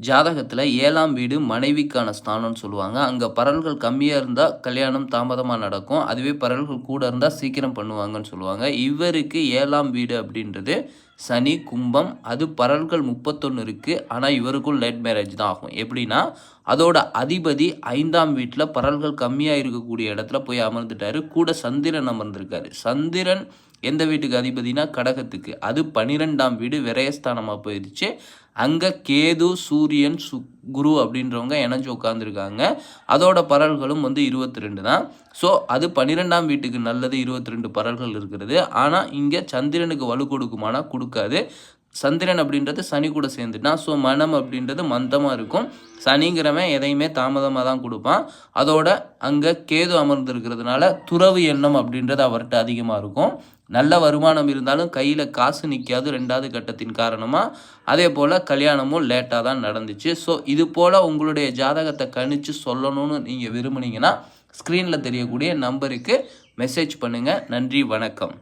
ஜாதகத்துல 7ஆம் வீடு மனைவிக்கான ஸ்தானம்னு சொல்லுவாங்க. அங்க பரல்கள் கம்மியா இருந்தா கல்யாணம் தாமதமா நடக்கும். அதுவே பரல்கள் கூட இருந்தா சீக்கிரம் பண்ணுவாங்கன்னு சொல்லுவாங்க. இவருக்கு 7ஆம் வீடு அப்படின்றது சனி, கும்பம். அது பரல்கள் 31 இருக்கு. ஆனா இவருக்கும் லேட் மேரேஜ் தான் ஆகும். எப்படின்னா, அதோட அதிபதி 5ஆம் வீட்ல பரல்கள் கம்மியா இருக்கக்கூடிய இடத்துல போய் அமர்ந்துட்டாரு. கூட சந்திரன் அமர்ந்திருக்காரு. சந்திரன் எந்த வீட்டுக்கு அதிபதினா கடகத்துக்கு. அது 12ஆம் வீடு விரயஸ்தானமா போயிருச்சு. அங்க கேது, சூரியன், குரு அப்படின்றவங்க இணைஞ்சு உட்காந்துருக்காங்க. அதோட பரல்களும் 22 தான். ஸோ அது 12ஆம் வீட்டுக்கு நல்லது 22 பரல்கள் இருக்கிறது. ஆனா இங்க சந்திரனுக்கு வலு கொடுக்குமானா கொடுக்காது. சந்திரன் அப்படின்றது சனி கூட சேர்ந்துட்டான். ஸோ மனம் அப்படின்றது மந்தமா இருக்கும். சனிங்கிறவன் எதையுமே தாமதமாக தான் கொடுப்பான். அதோட அங்கே கேது அமர்ந்திருக்கிறதுனால துறவு எண்ணம் அப்படின்றது அவர்கிட்ட அதிகமாக இருக்கும். நல்ல வருமானம் இருந்தாலும் கையில் காசு நிற்காது 2வது கட்டத்தின் காரணமாக. அதே போல் கல்யாணமும் லேட்டாக தான் நடந்துச்சு. ஸோ இது போல் உங்களுடைய ஜாதகத்தை கணிச்சு சொல்லணும்னு நீங்கள் விரும்புனீங்கன்னா ஸ்க்ரீனில் தெரியக்கூடிய நம்பருக்கு மெசேஜ் பண்ணுங்கள். நன்றி, வணக்கம்.